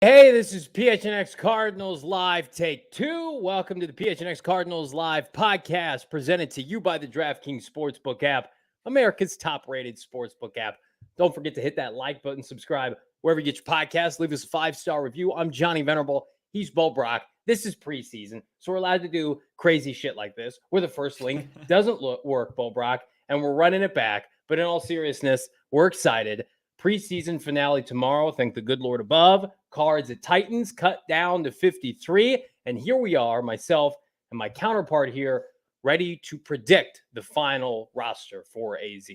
Hey, this is PHNX Cardinals Live Take 2. Welcome to the PHNX Cardinals Live podcast presented to you by the DraftKings Sportsbook app, America's top-rated sportsbook app. Don't forget to hit that like button, subscribe wherever you get your podcast. Leave us a 5-star review. I'm Johnny Venerable. He's Bo Brock. This is preseason, so we're allowed to do crazy shit like this. We're the first link. Doesn't work, Bo Brock, and we're running it back. But in all seriousness, we're excited. Preseason finale tomorrow. Thank the good Lord above. Cards at Titans cut down to 53. And here we are, myself and my counterpart here, ready to predict the final roster for AZ.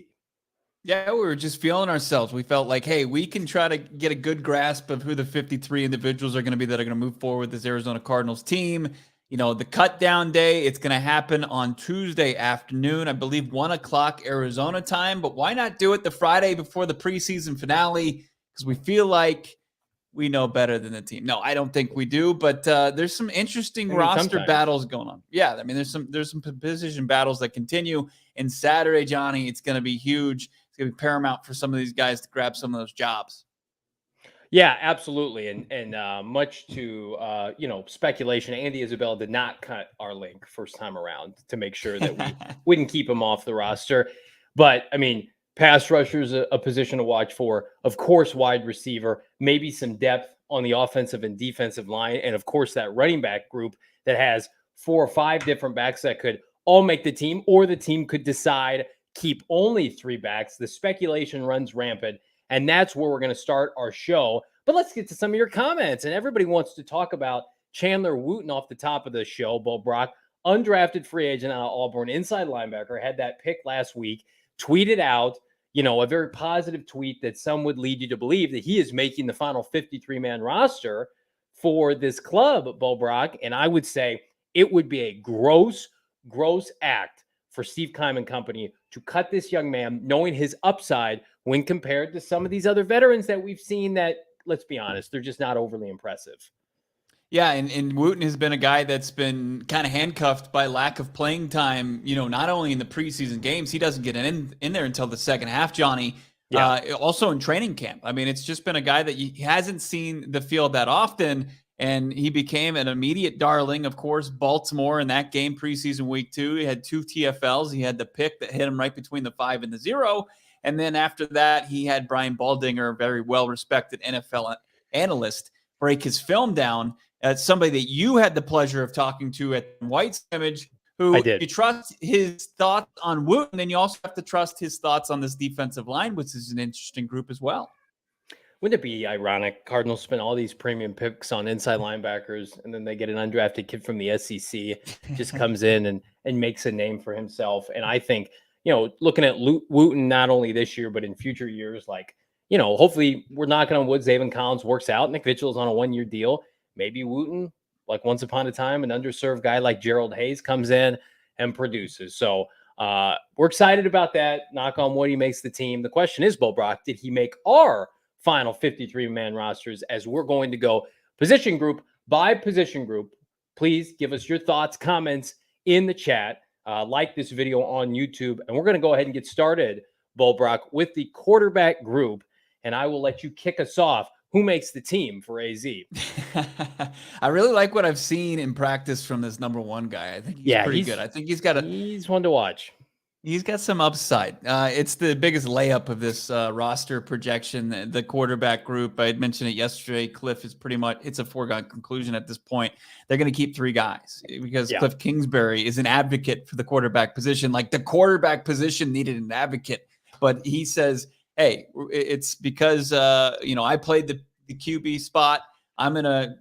Yeah, we were just feeling ourselves. We felt like, hey, we can try to get a good grasp of who the 53 individuals are going to be that are going to move forward with this Arizona Cardinals team. You know, the cut down day, it's going to happen on Tuesday afternoon, I believe 1 o'clock Arizona time. But why not do it the Friday before the preseason finale? Because we feel like we know better than the team. No, I don't think we do, but there's some interesting roster battles going on. Yeah, I mean, there's some position battles that continue. And Saturday, Johnny, it's going to be huge. It's going to be paramount for some of these guys to grab some of those jobs. Yeah, absolutely. And much to, speculation, Andy Isabella did not cut our link first time around to make sure that we wouldn't keep him off the roster. But, I mean, pass rusher is a position to watch for. Of course, wide receiver, maybe some depth on the offensive and defensive line. And, of course, that running back group that has 4 or 5 different backs that could all make the team, or the team could decide keep only 3 backs. The speculation runs rampant. And that's where we're going to start our show. But let's get to some of your comments. And everybody wants to talk about Chandler Wooten off the top of the show. Bo Brock, undrafted free agent out of Auburn, inside linebacker, had that pick last week, tweeted out, a very positive tweet that some would lead you to believe that he is making the final 53-man roster for this club, Bo Brock. And I would say it would be a gross act for Steve Keim and company to cut this young man, knowing his upside when compared to some of these other veterans that we've seen that, let's be honest, they're just not overly impressive. Yeah, and Wooten has been a guy that's been kind of handcuffed by lack of playing time, not only in the preseason games, he doesn't get in there until the second half, Johnny. Yeah. Also in training camp. I mean, it's just been a guy that he hasn't seen the field that often, and he became an immediate darling. Of course, Baltimore in that game, preseason week 2, he had 2 TFLs. He had the pick that hit him right between the 5 and the 0. And then after that, he had Brian Baldinger, a very well-respected NFL analyst, break his film down. Somebody that you had the pleasure of talking to at White Scrimmage, who you trust his thoughts on Wooten, and you also have to trust his thoughts on this defensive line, which is an interesting group as well. Wouldn't it be ironic? Cardinals spend all these premium picks on inside linebackers, and then they get an undrafted kid from the SEC, just comes in and makes a name for himself. And I think, looking at Wooten not only this year, but in future years, hopefully we're knocking on wood, Zaven Collins works out. Nick Vigil's on a 1-year deal. Maybe Wooten, like once upon a time, an underserved guy like Gerald Hayes comes in and produces. So we're excited about that. Knock on wood, he makes the team. The question is, Bo Brock, did he make our final 53-man rosters, as we're going to go position group by position group? Please give us your thoughts, comments in the chat. Like this video on YouTube. And we're going to go ahead and get started, Bo Brock, with the quarterback group. And I will let you kick us off. Who makes the team for AZ? I really like what I've seen in practice from this number 1 guy. I think he's pretty good. I think he's one to watch. He's got some upside. It's the biggest layup of this roster projection, the quarterback group. I had mentioned it yesterday. Cliff is pretty much, it's a foregone conclusion at this point. They're going to keep 3 guys because Cliff Kingsbury is an advocate for the quarterback position. Like the quarterback position needed an advocate, but he says, hey, it's because, I played the QB spot. I'm going to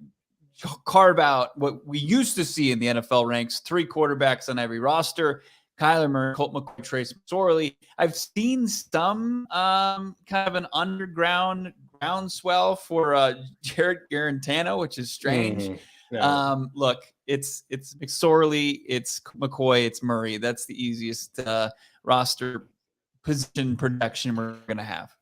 carve out what we used to see in the NFL ranks, 3 quarterbacks on every roster. Kyler Murray, Colt McCoy, Trace McSorley. I've seen some kind of an underground groundswell for Jared Garantano, which is strange. No. Look, it's McSorley, it's McCoy, it's Murray. That's the easiest roster position projection we're going to have.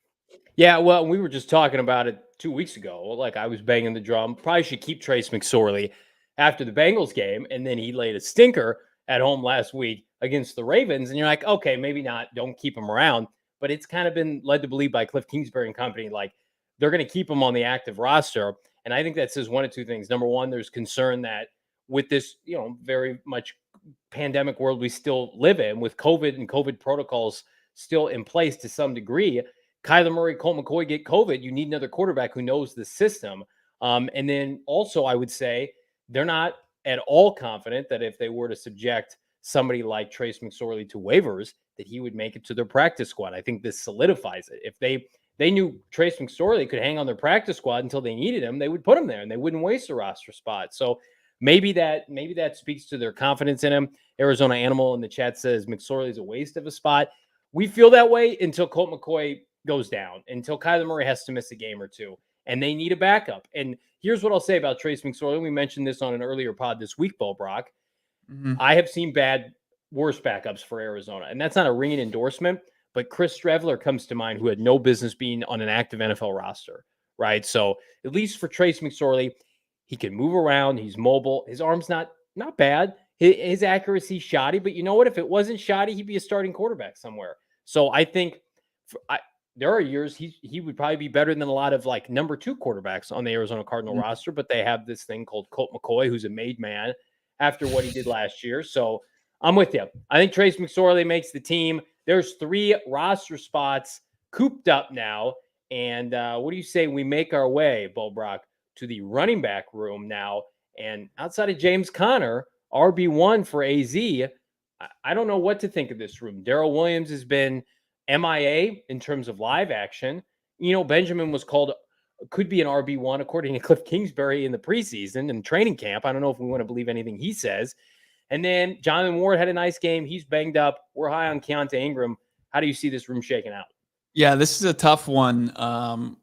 Yeah, well, we were just talking about it 2 weeks ago. Like I was banging the drum. Probably should keep Trace McSorley after the Bengals game, and then he laid a stinker at home last week against the Ravens. And you're like, okay, maybe not. Don't keep him around. But it's kind of been led to believe by Cliff Kingsbury and company, like they're going to keep him on the active roster. And I think that says one of two things. Number one, there's concern that with this, very much pandemic world we still live in, with COVID and COVID protocols still in place to some degree, Kyler Murray, Colt McCoy get COVID, you need another quarterback who knows the system. And then also, I would say they're not at all confident that if they were to subject somebody like Trace McSorley to waivers, that he would make it to their practice squad. I think this solidifies it. If they knew Trace McSorley could hang on their practice squad until they needed him, they would put him there and they wouldn't waste a roster spot. So maybe that speaks to their confidence in him. Arizona Animal in the chat says McSorley is a waste of a spot. We feel that way until Colt McCoy goes down, until Kyler Murray has to miss a game or two, and they need a backup. And here's what I'll say about Trace McSorley. We mentioned this on an earlier pod this week, Bo Brock. I have seen worse backups for Arizona, and that's not a ringing endorsement, but Chris Streveler comes to mind, who had no business being on an active NFL roster, right? So at least for Trace McSorley, he can move around. He's mobile. His arm's not bad. His accuracy's shoddy, but you know what? If it wasn't shoddy, he'd be a starting quarterback somewhere. So I think there are years he would probably be better than a lot of like number 2 quarterbacks on the Arizona Cardinal roster, but they have this thing called Colt McCoy, who's a made man after what he did last year. So I'm with you. I think Trace McSorley makes the team. There's 3 roster spots cooped up now. And what do you say we make our way, Bo Brock, to the running back room now? And outside of James Conner, RB1 for AZ, I don't know what to think of this room. Darrell Williams has been MIA in terms of live action. Benjamin could be an RB1 according to Cliff Kingsbury in the preseason and training camp. I don't know if we want to believe anything he says. And then Jonathan Ward had a nice game. He's banged up. We're high on Keontae Ingram. How do you see this room shaking out? Yeah, this is a tough one. I'm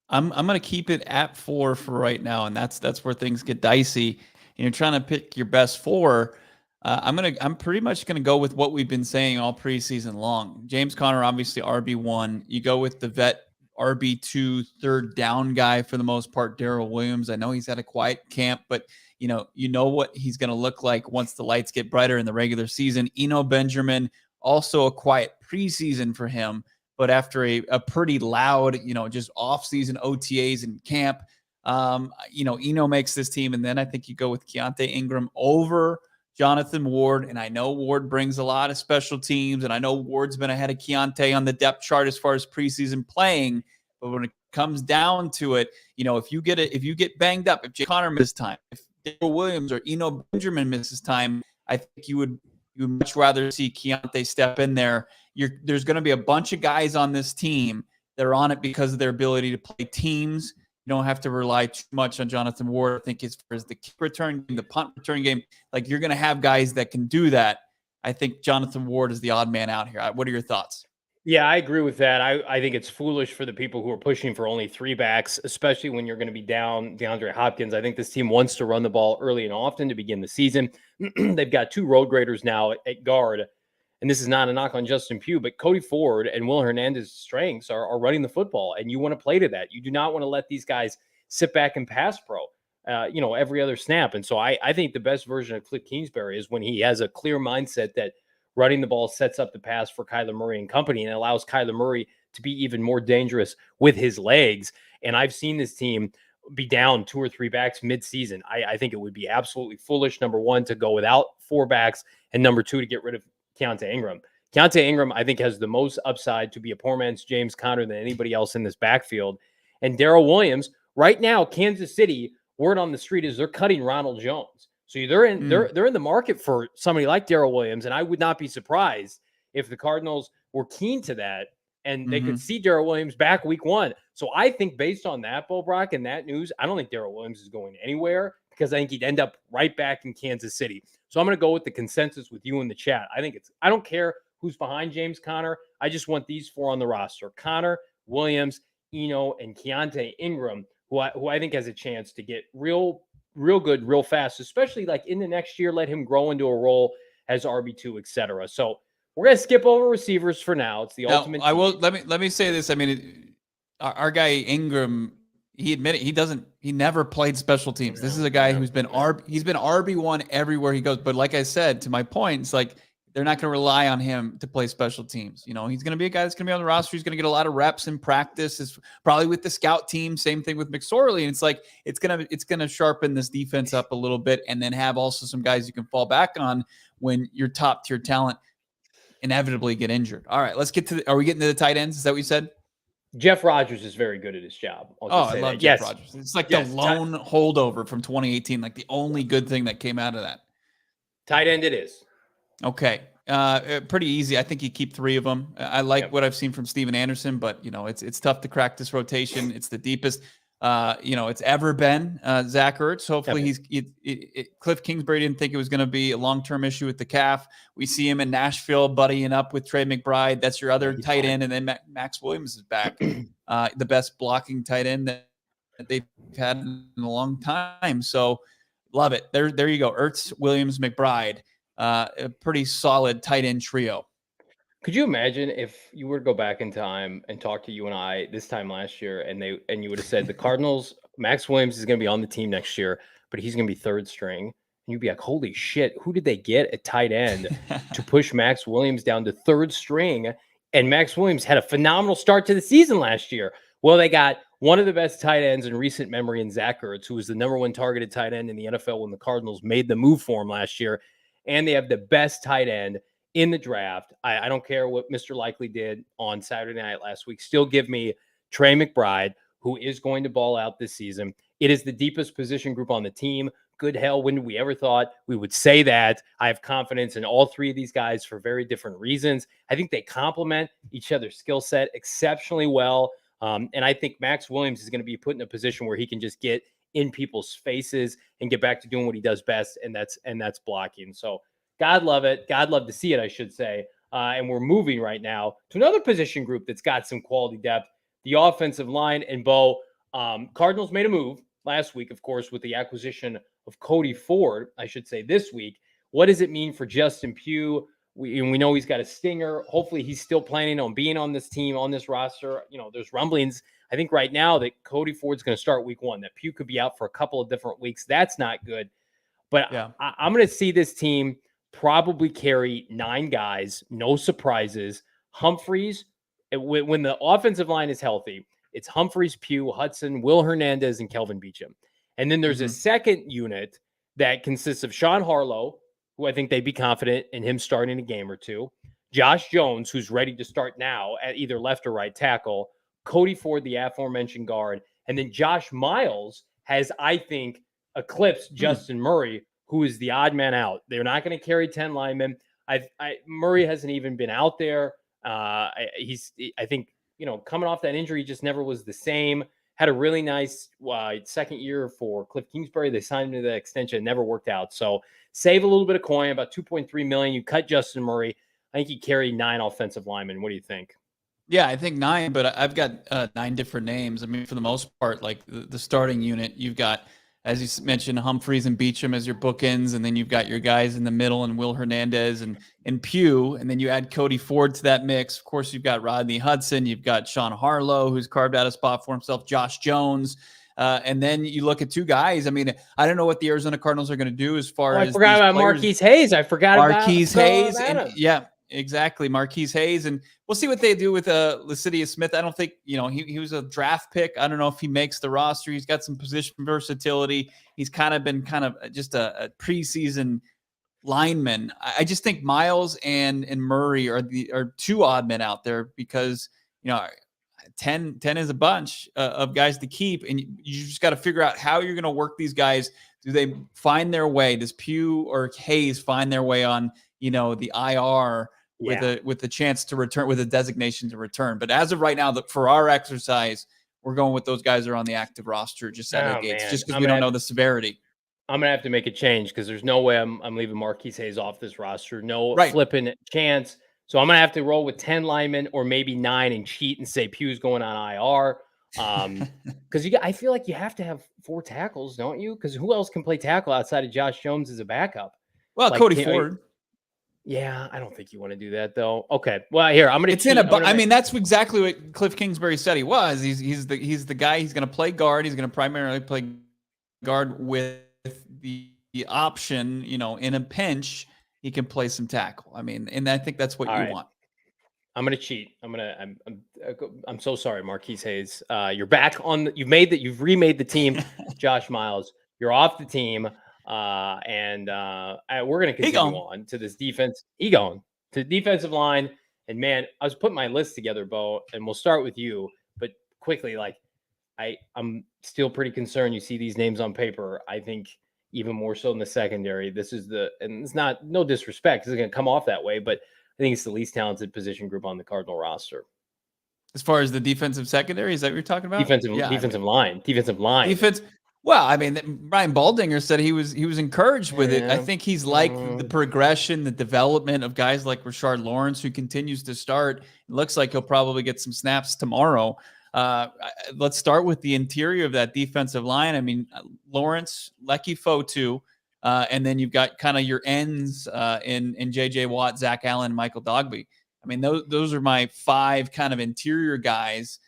going to keep it at 4 for right now, and that's where things get dicey. You're trying to pick your best 4. I'm pretty much going to go with what we've been saying all preseason long. James Conner, obviously RB1. You go with the vet RB2, third down guy for the most part, Darrell Williams. I know he's had a quiet camp, but you know what he's going to look like once the lights get brighter in the regular season. Eno Benjamin, also a quiet preseason for him, but after a pretty loud, just off-season OTAs and camp, Eno makes this team. And then I think you go with Keontae Ingram over Jonathan Ward. And I know Ward brings a lot of special teams, and I know Ward's been ahead of Keontae on the depth chart as far as preseason playing. But when it comes down to it, if you get banged up, if Jay Conner misses time, if Darrell Williams or Eno Benjamin misses time, I think you would much rather see Keontae step in there. There's going to be a bunch of guys on this team that are on it because of their ability to play teams. You don't have to rely too much on Jonathan Ward. I think as far as the kick return game, the punt return game, like you're going to have guys that can do that. I think Jonathan Ward is the odd man out here. What are your thoughts? Yeah, I agree with that. I think it's foolish for the people who are pushing for only 3 backs, especially when you're going to be down DeAndre Hopkins. I think this team wants to run the ball early and often to begin the season. They've got 2 road graders now at guard. And this is not a knock on Justin Pugh, but Cody Ford and Will Hernandez's strengths are running the football, and you want to play to that. You do not want to let these guys sit back and pass pro, every other snap. And so I think the best version of Cliff Kingsbury is when he has a clear mindset that running the ball sets up the pass for Kyler Murray and company and allows Kyler Murray to be even more dangerous with his legs. And I've seen this team be down 2 or 3 backs midseason. I think it would be absolutely foolish, number 1, to go without 4 backs, and number 2, to get rid of Keontae Ingram. Keontae Ingram, I think, has the most upside to be a poor man's James Conner than anybody else in this backfield. And Darrell Williams, right now, Kansas City, word on the street is they're cutting Ronald Jones. So they're in the market for somebody like Darrell Williams, and I would not be surprised if the Cardinals were keen to that and they could see Darrell Williams back week 1. So I think based on that, Bo Brock, and that news, I don't think Darrell Williams is going anywhere because I think he'd end up right back in Kansas City. So I'm going to go with the consensus with you in the chat. I don't care who's behind James Conner. I just want these 4 on the roster: Conner, Williams, Eno, and Keontae Ingram, who I think has a chance to get real good, real fast, especially like in the next year, let him grow into a role as RB2, etc. So we're going to skip over receivers for now. It's the ultimate. I will, let me say this. I mean, our guy Ingram, he admitted he never played special teams. This is a guy who's been RB1 everywhere he goes. But like I said, to my point, it's like they're not going to rely on him to play special teams. You know, he's going to be a guy that's going to be on the roster. He's going to get a lot of reps in practice. Is probably with the scout team. Same thing with McSorley. And it's like it's gonna sharpen this defense up a little bit, and then have also some guys you can fall back on when your top tier talent inevitably get injured. All right, let's get to. Are we getting to the tight ends? Is that what you said? Jeff Rogers is very good at his job. I love Jeff Rogers. It's like the lone holdover from 2018, like the only good thing that came out of that. Tight end it is. Okay. Pretty easy. I think you keep 3 of them. I like what I've seen from Steven Anderson, but it's tough to crack this rotation. It's the deepest, it's ever been. Zach Ertz. Hopefully Cliff Kingsbury didn't think it was going to be a long-term issue with the calf. We see him in Nashville buddying up with Trey McBride. That's your other tight end. And then Max Williams is back. The best blocking tight end that they've had in a long time. So love it. There you go. Ertz, Williams, McBride. A pretty solid tight end trio. Could you imagine if you were to go back in time and talk to you and I this time last year, and you would have said the Cardinals, Max Williams is going to be on the team next year, but he's going to be 3rd string, and you'd be like, holy shit, who did they get at tight end to push Max Williams down to 3rd string? And Max Williams had a phenomenal start to the season last year. Well, they got one of the best tight ends in recent memory in Zach Ertz, who was the #1 targeted tight end in the NFL when the Cardinals made the move for him last year. And they have the best tight end in the draft. I don't care what Mr. Likely did on Saturday night last week. Still give me Trey McBride, who is going to ball out this season. It is the deepest position group on the team. Good hell, when we ever thought we would say that? I have confidence in all 3 of these guys for very different reasons. I think they complement each other's skill set exceptionally well. And I think Max Williams is going to be put in a position where he can just get in people's faces and get back to doing what he does best, and that's blocking. So God love it. God love to see it, I should say. And we're moving right now to another position group that's got some quality depth, the offensive line. And Bo, Cardinals made a move last week, of course, with the acquisition of Cody Ford, I should say this week. What does it mean for Justin Pugh? We know he's got a stinger. Hopefully he's still planning on being on this team, on this roster. There's rumblings, I think right now, that Cody Ford's going to start week 1, that Pugh could be out for a couple of different weeks. That's not good. But yeah. I'm going to see this team probably carry 9 guys, no surprises. Humphreys, when the offensive line is healthy, it's Humphreys, Pugh, Hudson, Will Hernandez, and Kelvin Beachum. And then there's a second unit that consists of Sean Harlow, who I think they'd be confident in him starting a game or 2. Josh Jones, who's ready to start now at either left or right tackle. Cody Ford, the aforementioned guard. And then Josh Miles has, I think, eclipsed Justin Murray, who is the odd man out. They're not going to carry 10 linemen. Murray hasn't even been out there. I think, coming off that injury, just never was the same. Had a really nice second year for Cliff Kingsbury. They signed him to the extension. It never worked out. So save a little bit of coin, about $2.3 million. You cut Justin Murray. I think he carried 9 offensive linemen. What do you think? Yeah, I think 9, but I've got 9 different names. I mean, for the most part, like the starting unit, you've got, as you mentioned, Humphreys and Beachum as your bookends, and then you've got your guys in the middle and Will Hernandez and Pugh, and then you add Cody Ford to that mix. Of course, you've got Rodney Hudson, you've got Sean Harlow, who's carved out a spot for himself, Josh Jones, and then you look at 2 guys. I mean, I don't know what the Arizona Cardinals are going to do as far as I forgot about Marquise Hayes. I forgot Marquise Hayes, yeah. Exactly, Marquise Hayes, and we'll see what they do with Lecidius Smith. I don't think he was a draft pick. I don't know if he makes the roster. He's got some position versatility. He's kind of been just a preseason lineman. I just think Miles and Murray are 2 odd men out there because 10 is a bunch of guys to keep, and you just got to figure out how you're going to work these guys. Do they find their way? Does Pugh or Hayes find their way on the IR? With the chance to return, with a designation to return. But as of right now, for our exercise, we're going with those guys that are on the active roster just out of the gates, just because we don't know the severity. I'm going to have to make a change because there's no way I'm leaving Marquise Hayes off this roster. No flipping chance. So I'm going to have to roll with 10 linemen or maybe 9 and cheat and say Pugh's going on IR. Because I feel like you have to have 4 tackles, don't you? Because who else can play tackle outside of Josh Jones as a backup? Well, Cody Ford. Yeah, I don't think you want to do that though. Okay, well here I'm gonna. I mean, that's exactly what Cliff Kingsbury said he was. He's the guy. He's going to play guard. He's going to primarily play guard with the option, in a pinch, he can play some tackle. I mean, and I think that's what All you right. want. I'm gonna cheat. I'm so sorry, Marquise Hayes. You're back on. You've remade the team. Josh Miles, you're off the team, and we're gonna continue on to this defense. Egon to defensive line, and man, I was putting my list together, Bo, and we'll start with you. But quickly, like I'm still pretty concerned. You see these names on paper. I think even more so in the secondary. And it's not no disrespect. It's gonna come off that way, but I think it's the least talented position group on the Cardinal roster. As far as the defensive secondary, is that what you're talking about? Defensive line. Defense. Well, I mean, Brian Baldinger said he was encouraged with it. I think he's liked the progression, the development of guys like Rashard Lawrence, who continues to start. It looks like he'll probably get some snaps tomorrow. Let's start with the interior of that defensive line. I mean, Lawrence, Lecky Fotu, and then you've got kind of your ends in J.J. Watt, Zach Allen, Michael Dogby. I mean, those are my 5 kind of interior guys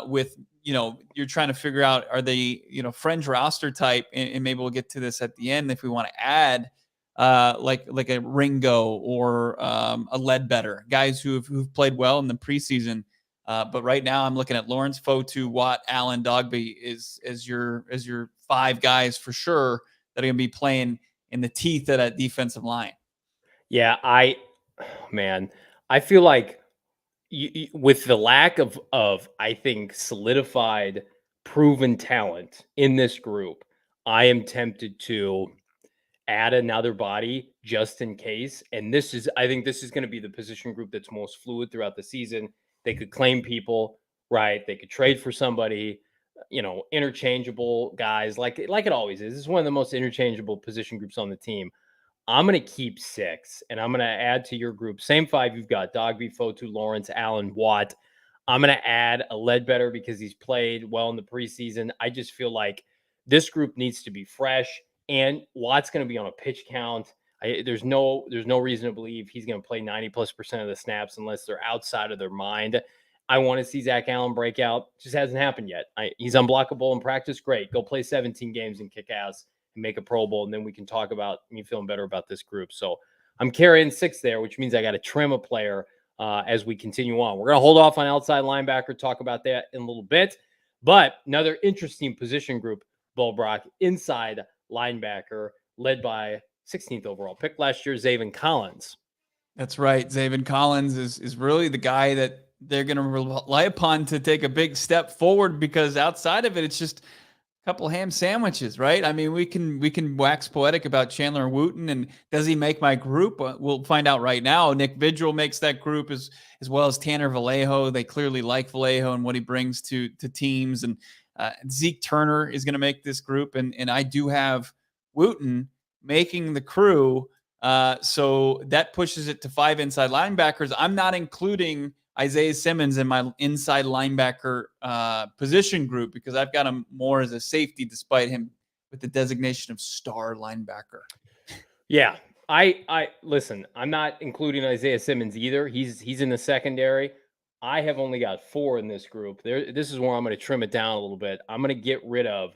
with, you're trying to figure out, are they, fringe roster type, and maybe we'll get to this at the end if we want to add like a Ringo or a Ledbetter, guys who've played well in the preseason. But right now I'm looking at Lawrence, Fotu, Watt, Allen, Dogby as your 5 guys for sure that are going to be playing in the teeth of that defensive line. Yeah, I feel like with the lack of I think solidified, proven talent in this group, I am tempted to add another body just in case. And I think this is going to be the position group that's most fluid throughout the season. They could claim people, right? They could trade for somebody, interchangeable guys like it always is. This is one of the most interchangeable position groups on the team. I'm going to keep 6, and I'm going to add to your group. Same 5 you've got: Dogby, Fotu, Lawrence, Allen, Watt. I'm going to add a Ledbetter because he's played well in the preseason. I just feel like this group needs to be fresh, and Watt's going to be on a pitch count. There's no reason to believe he's going to play 90+% of the snaps unless they're outside of their mind. I want to see Zach Allen break out. Just hasn't happened yet. He's unblockable in practice. Great. Go play 17 games and kick ass. Make a Pro Bowl, and then we can talk about me feeling better about this group. So I'm carrying 6 there, which means I got to trim a player as we continue on. We're going to hold off on outside linebacker, talk about that in a little bit. But another interesting position group, Bo Brock, inside linebacker, led by 16th overall pick last year, Zaven Collins. That's right. Zaven Collins is really the guy that they're going to rely upon to take a big step forward, because outside of it, it's just couple ham sandwiches, right? I mean, we can wax poetic about Chandler Wooten and does he make my group? We'll find out right now. Nick Vigil makes that group as well as Tanner Vallejo. They clearly like Vallejo and what he brings to teams. And Zeke Turner is going to make this group, and I do have Wooten making the crew. So that pushes it to 5 inside linebackers. I'm not including Isaiah Simmons in my inside linebacker position group because I've got him more as a safety, despite him with the designation of star linebacker. Yeah, I listen. I'm not including Isaiah Simmons either. He's in the secondary. I have only got 4 in this group. This is where I'm going to trim it down a little bit. I'm going to get rid of.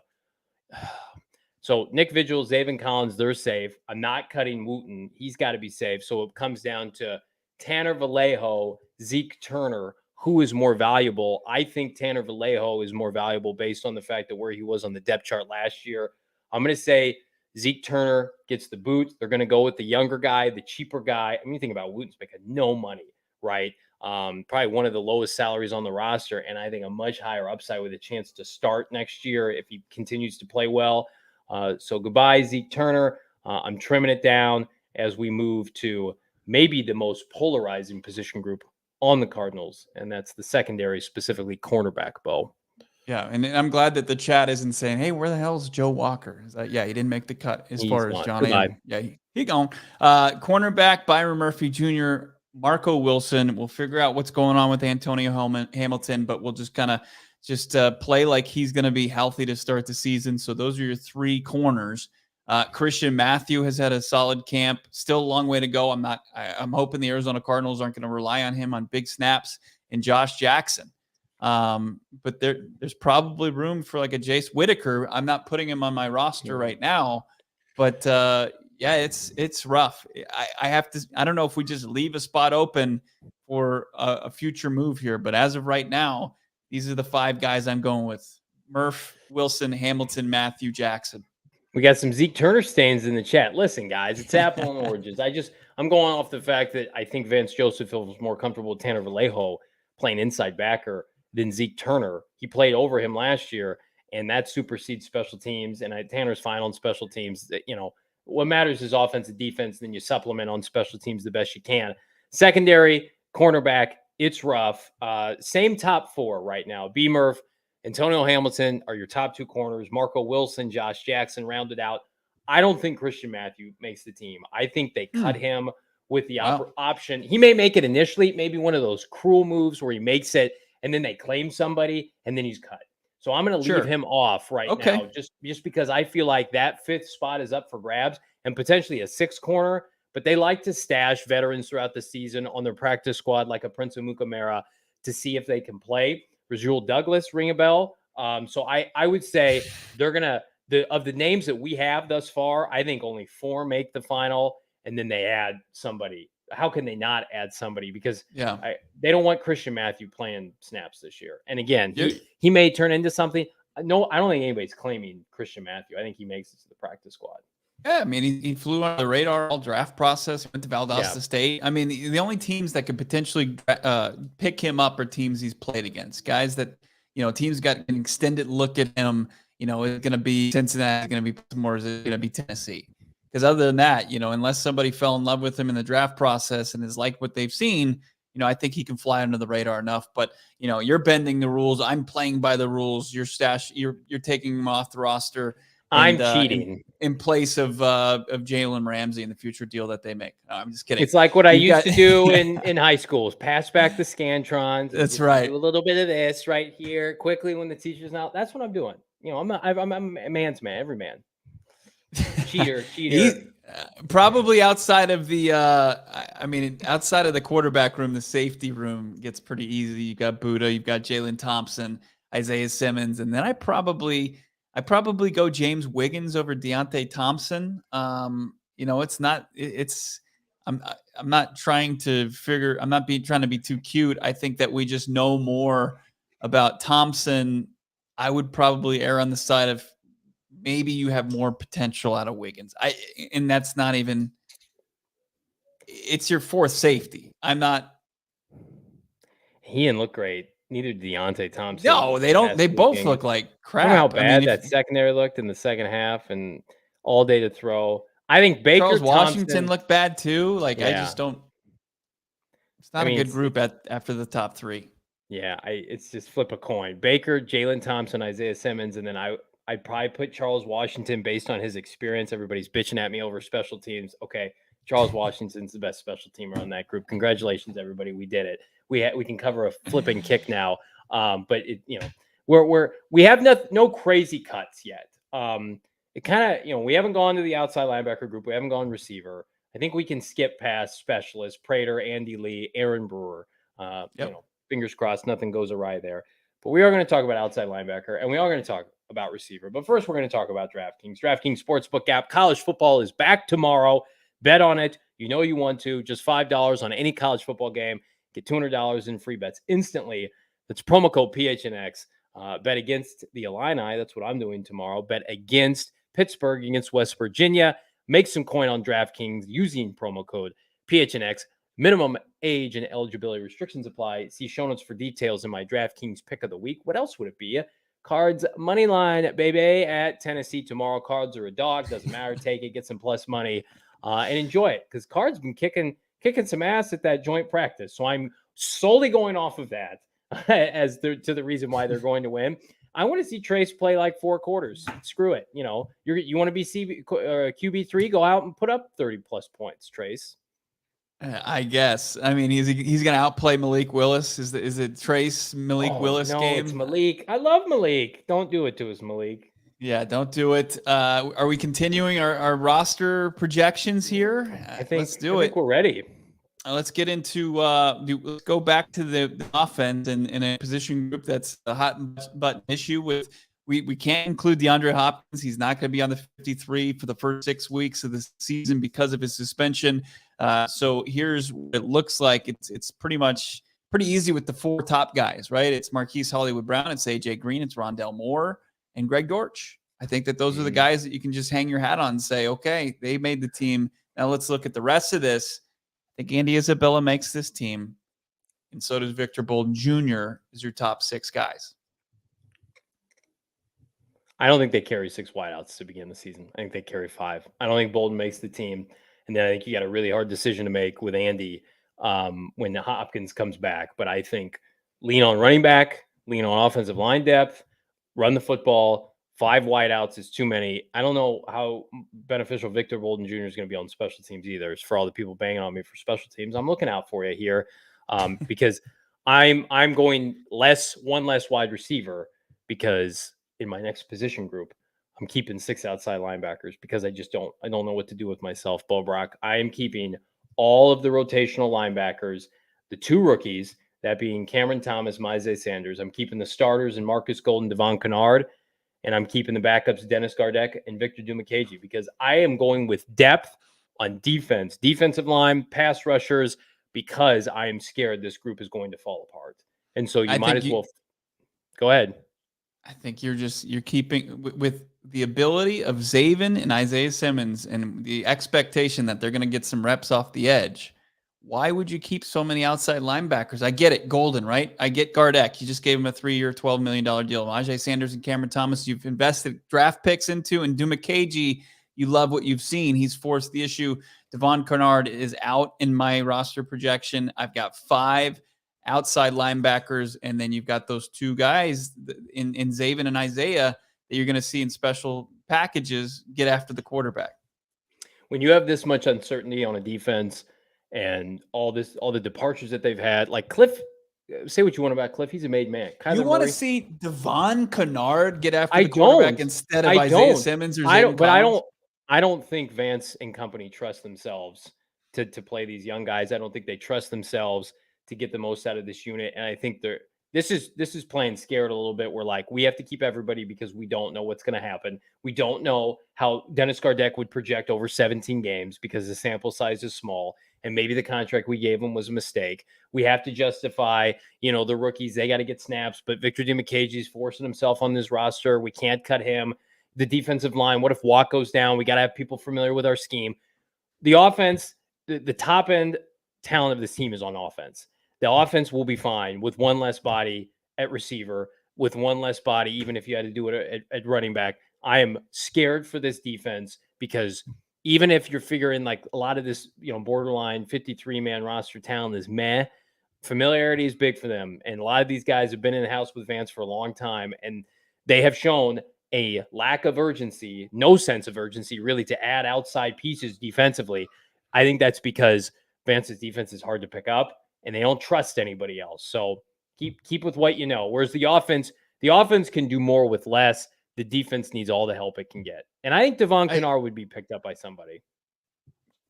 So Nick Vigil, Zaven Collins, they're safe. I'm not cutting Wooten. He's got to be safe. So it comes down to Tanner Vallejo, Zeke Turner. Who is more valuable? I think Tanner Vallejo is more valuable based on the fact that where he was on the depth chart last year. I'm going to say Zeke Turner gets the boot. They're going to go with the younger guy, the cheaper guy. I mean, you think about Wooten's making no money, right? Probably one of the lowest salaries on the roster, and I think a much higher upside with a chance to start next year if he continues to play well. So goodbye, Zeke Turner. I'm trimming it down as we move to maybe the most polarizing position group on the Cardinals, and that's the secondary, specifically cornerback, Bo. Yeah, and I'm glad that the chat isn't saying, hey, where the hell is Joe Walker? Yeah, he didn't make the cut as far as Johnny. Yeah, he gone. Cornerback, Byron Murphy Jr., Marco Wilson. We'll figure out what's going on with Antonio Hamilton, but we'll just kind of play like he's going to be healthy to start the season. So those are your 3 corners. Christian Matthew has had a solid camp. Still a long way to go. I'm hoping the Arizona Cardinals aren't going to rely on him on big snaps. And Josh Jackson. But there's probably room for like a Jace Whitaker. I'm not putting him on my roster right now, but Yeah, it's rough. I have to. I don't know if we just leave a spot open for a future move here, but as of right now, these are the 5 guys I'm going with: Murph, Wilson, Hamilton, Matthew, Jackson. We got some Zeke Turner stains in the chat. Listen, guys, it's apple and oranges. I'm going off the fact that I think Vance Joseph feels more comfortable with Tanner Vallejo playing inside backer than Zeke Turner. He played over him last year, and that supersedes special teams. And Tanner's fine on special teams. What matters is offense and defense. Then you supplement on special teams the best you can. Secondary, cornerback, it's rough. Same top 4 right now. B. Murph, Antonio Hamilton are your top 2 corners. Marco Wilson, Josh Jackson rounded out. I don't think Christian Matthew makes the team. I think they cut him with the option. He may make it initially, maybe one of those cruel moves where he makes it and then they claim somebody and then he's cut. So I'm going to leave him off right now just because I feel like that 5th spot is up for grabs and potentially a 6th corner. But they like to stash veterans throughout the season on their practice squad like a Prince of Mukamara to see if they can play. Rasul Douglas, ring a bell. So I would say they're going to, of the names that we have thus far, I think only 4 make the final, and then they add somebody. How can they not add somebody? Because they don't want Christian Matthew playing snaps this year. And again, he may turn into something. No, I don't think anybody's claiming Christian Matthew. I think he makes it to the practice squad. Yeah, I mean, he flew on the radar all draft process, went to Valdosta State. I mean, the only teams that could potentially pick him up are teams he's played against. Guys that, teams got an extended look at him. It's going to be Cincinnati, it's going to be Baltimore, it's going to be Tennessee. Because other than that, unless somebody fell in love with him in the draft process and is like what they've seen, I think he can fly under the radar enough. But, you're bending the rules. I'm playing by the rules. You're taking him off the roster. I'm cheating in place of Jalen Ramsey in the future deal that they make. No, I'm just kidding. It's like what I used to do in high school: pass back the Scantrons. That's right. Do a little bit of this right here quickly when the teacher's out. That's what I'm doing. I'm a man's man, every man. Cheater. Probably outside of the outside of the quarterback room, the safety room gets pretty easy. You got Buddha, you've got Jalen Thompson, Isaiah Simmons, and then I probably go James Wiggins over Deontay Thompson. I'm not trying to figure. I'm not trying to be too cute. I think that we just know more about Thompson. I would probably err on the side of maybe you have more potential out of Wiggins. And that's not even. It's your 4th safety. I'm not. He didn't look great. Neither did Deontay Thompson. No, they don't. They both look like crap. Remember how bad that secondary looked in the second half and all day to throw. I think Baker Charles Washington Thompson looked bad too. I just don't. It's not a good group after the top 3. Yeah, it's just flip a coin. Baker, Jalen Thompson, Isaiah Simmons, and then I'd probably put Charles Washington based on his experience. Everybody's bitching at me over special teams. Okay, Charles Washington's the best special teamer on that group. Congratulations, everybody. We did it. We can cover a flipping kick now. But we have no crazy cuts yet. It kind of, we haven't gone to the outside linebacker group. We haven't gone receiver. I think we can skip past specialists, Prater, Andy Lee, Aaron Brewer. Fingers crossed, nothing goes awry there. But we are going to talk about outside linebacker, and we are going to talk about receiver. But first, we're going to talk about DraftKings. DraftKings Sportsbook app. College football is back tomorrow. Bet on it. You want to. Just $5 on any college football game. Get $200 in free bets instantly. That's promo code PHNX. Bet against the Illini. That's what I'm doing tomorrow. Bet against Pittsburgh, against West Virginia. Make some coin on DraftKings using promo code PHNX. Minimum age and eligibility restrictions apply. See show notes for details in my DraftKings pick of the week. What else would it be? Cards money line, baby, at Tennessee tomorrow. Cards are a dog. Doesn't matter. Take it. Get some plus money and enjoy it, because Cards been kicking some ass at that joint practice. So I'm solely going off of that as to the reason why they're going to win. I want to see Trace play like 4 quarters. Screw it. You want to be QB3, go out and put up 30 plus points, Trace. I guess. I mean, he's going to outplay Malik Willis. Is it Trace Malik Willis game? It's Malik. I love Malik. Don't do it to us, Malik. Yeah, don't do it. Are we continuing our roster projections here? Let's do it. I think we're ready. Let's get into let's go back to the offense and in a position group that's a hot button issue with We can't include DeAndre Hopkins. He's not going to be on the 53 for the first 6 weeks of the season because of his suspension. So here's what it looks like. It's pretty easy with the 4 top guys, right? It's Marquise Hollywood Brown, it's AJ Green, it's Rondell Moore, and Greg Dortch. I think that those are the guys that you can just hang your hat on and say, okay, they made the team. Now let's look at the rest of this. I think Andy Isabella makes this team, and so does Victor Bolden Jr. as your top 6 guys. I don't think they carry 6 wideouts to begin the season. I think they carry 5. I don't think Bolden makes the team. And then I think you got a really hard decision to make with Andy when Hopkins comes back. But I think lean on running back, lean on offensive line depth, run the football. 5 wideouts is too many. I don't know how beneficial Victor Bolden Jr. is going to be on special teams either. For all the people banging on me for special teams, I'm looking out for you here because I'm going one less wide receiver because in my next position group, I'm keeping 6 outside linebackers because I don't know what to do with myself, Bo Brock. I am keeping all of the rotational linebackers, the 2 rookies, that being Cameron Thomas, Myzay Sanders. I'm keeping the starters and Marcus Golden, Devon Kennard, and I'm keeping the backups Dennis Gardeck and Victor Dumakaji because I am going with depth on defense, defensive line, pass rushers, because I am scared this group is going to fall apart. And so you might as well go ahead. I think you're keeping with the ability of Zaven and Isaiah Simmons and the expectation that they're going to get some reps off the edge. Why would you keep so many outside linebackers? I get it. Golden, right? I get Gardeck. You just gave him a 3-year, $12 million deal. Myzay Sanders and Cameron Thomas, you've invested draft picks into, and Dumakaji, you love what you've seen. He's forced the issue. Devon Kennard is out in my roster projection. I've got 5 outside linebackers, and then you've got those 2 guys in Zaven and Isaiah that you're going to see in special packages get after the quarterback. When you have this much uncertainty on a defense and all the departures that they've had, like Cliff, say what you want about Cliff, he's a made man. You want to see Devon Kennard get after the quarterback instead of Isaiah Simmons or Zaven Collins? I don't think Vance and company trust themselves to play these young guys. I don't think they trust themselves to get the most out of this unit. And I think this is playing scared a little bit. We're like, we have to keep everybody because we don't know what's going to happen. We don't know how Dennis Gardeck would project over 17 games because the sample size is small. And maybe the contract we gave him was a mistake. We have to justify, the rookies. They got to get snaps. But Victor Dumakaji is forcing himself on this roster. We can't cut him. The defensive line, what if Watt goes down? We got to have people familiar with our scheme. The offense, the top end talent of this team is on offense. The offense will be fine with 1 less body at receiver, with 1 less body, even if you had to do it at running back. I am scared for this defense because even if you're figuring like a lot of this, borderline 53-man roster talent is meh, familiarity is big for them. And a lot of these guys have been in the house with Vance for a long time, and they have shown a lack of urgency, no sense of urgency really to add outside pieces defensively. I think that's because Vance's defense is hard to pick up and they don't trust anybody else. So keep with what you know. Whereas the offense can do more with less. The defense needs all the help it can get. And I think Devon Kennard would be picked up by somebody.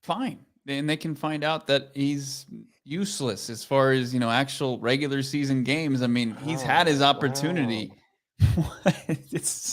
Fine. And they can find out that he's useless as far as, actual regular season games. I mean, he's had his opportunity.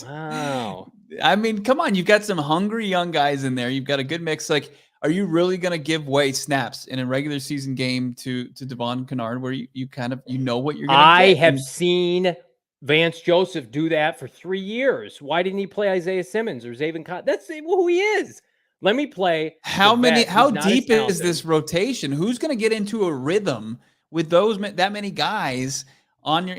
Wow. I mean, come on. You've got some hungry young guys in there. You've got a good mix. Like, are you really going to give away snaps in a regular season game to Devon Kennard where you kind of, what you're going to get? I have seen Vance Joseph do that for 3 years. Why didn't he play Isaiah Simmons or Zaven Collins? That's who he is. Let me play. How deep is this rotation? Who's going to get into a rhythm with that many guys on your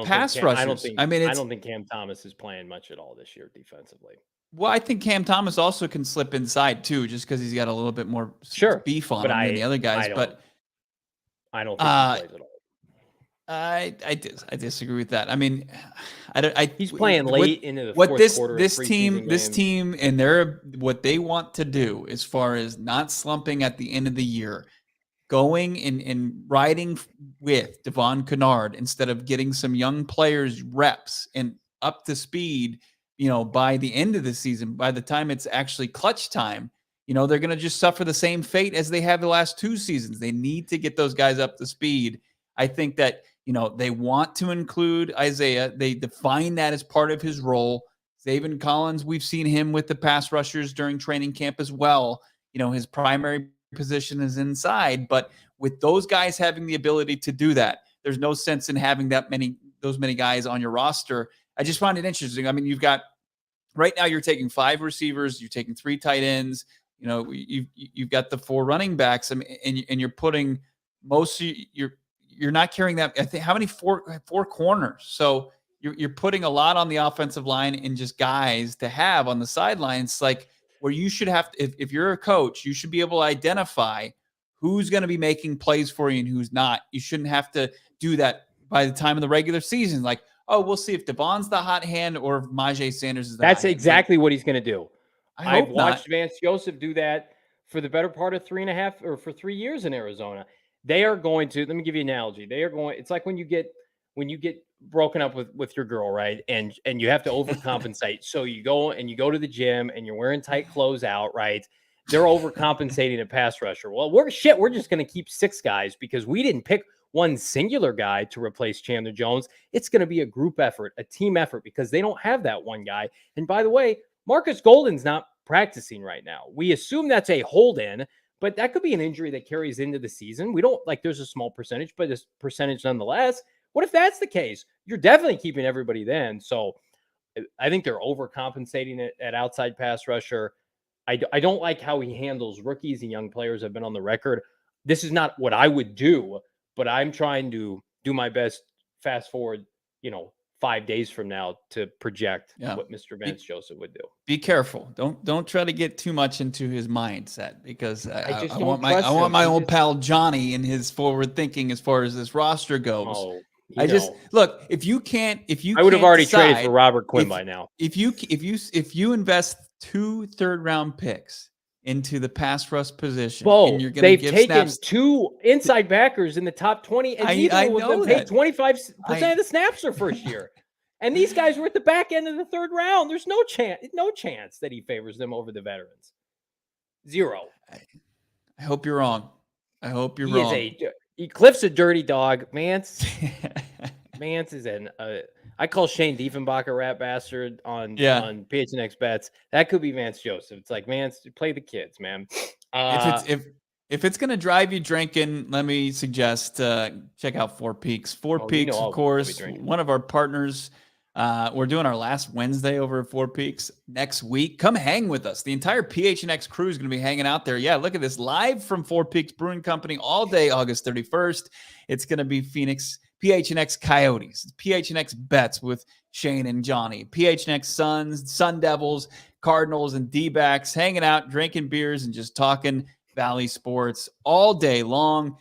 pass rushers? I don't think Cam Thomas is playing much at all this year defensively. Well, I think Cam Thomas also can slip inside too, just because he's got a little bit more beef on him than the other guys. But I don't think he plays at all. I disagree with that. I mean, he's playing late into the fourth quarter. This team, and what they want to do as far as not slumping at the end of the year, going and riding with Devon Kennard instead of getting some young players reps and up to speed. By the end of the season, by the time it's actually clutch time, they're going to just suffer the same fate as they have the last 2 seasons. They need to get those guys up to speed. I think that, They want to include Isaiah. They define that as part of his role. Zaven Collins, we've seen him with the pass rushers during training camp as well. His primary position is inside, but with those guys having the ability to do that, there's no sense in having those many guys on your roster. I just find it interesting. I mean, you've got right now you're taking 5 receivers, you're taking 3 tight ends. You've got the 4 running backs, and you're putting most of you're not carrying that. I think how many 4 corners. So you're putting a lot on the offensive line and just guys to have on the sidelines, like where you should have to, if you're a coach, you should be able to identify who's going to be making plays for you and who's not. You shouldn't have to do that by the time of the regular season. Like, oh, we'll see if Devon's the hot hand or if Majay Sanders is the That's hot exactly hand. what he's going to do. I've watched Vance Joseph do that for the better part of 3.5 or for 3 years in Arizona. They are going to, let me give you an analogy. It's like when you get broken up with your girl, right? And you have to overcompensate. So you go to the gym and you're wearing tight clothes out, right? They're overcompensating a pass rusher. Well, we're just going to keep 6 guys because we didn't pick one singular guy to replace Chandler Jones. It's going to be a group effort, a team effort, because they don't have that one guy. And by the way, Marcus Golden's not practicing right now. We assume that's a hold-in, but that could be an injury that carries into the season. We don't there's a small percentage, but this percentage nonetheless. What if that's the case? You're definitely keeping everybody then. So I think they're overcompensating it at outside pass rusher. I don't like how he handles rookies and young players. I've been on the record. This is not what I would do, but I'm trying to do my best. Fast forward, 5 days from now to project what Mr. Vance Joseph would do. Be careful. Don't try to get too much into his mindset, because I want my old pal Johnny and his forward thinking as far as this roster goes. Oh, look, if you I would have already traded for Robert Quinn by now. If you invest 2 third-round picks into the pass rush position, and you're going to give taken snaps, 2 inside backers in the top 20, and I know paid 25% of the snaps their first year. And these guys were at the back end of the 3rd round. There's no chance that he favors them over the veterans. 0. I hope you're wrong. I hope you're wrong. Cliff's a dirty dog. Mance is I call Shane Diefenbach a rat bastard on PHNX bets. That could be Vance Joseph. It's like, Vance, play the kids, man. If it's going to drive you drinking, let me suggest check out Four Peaks. Four Peaks, of course, one of our partners. We're doing our last Wednesday over at Four Peaks next week. Come hang with us. The entire PHNX crew is going to be hanging out there. Yeah, look at this. Live from Four Peaks Brewing Company all day, August 31st. It's going to be PHNX Coyotes, PHNX Bets with Shane and Johnny, PHNX Suns, Sun Devils, Cardinals, and D-backs hanging out, drinking beers, and just talking Valley sports all day long.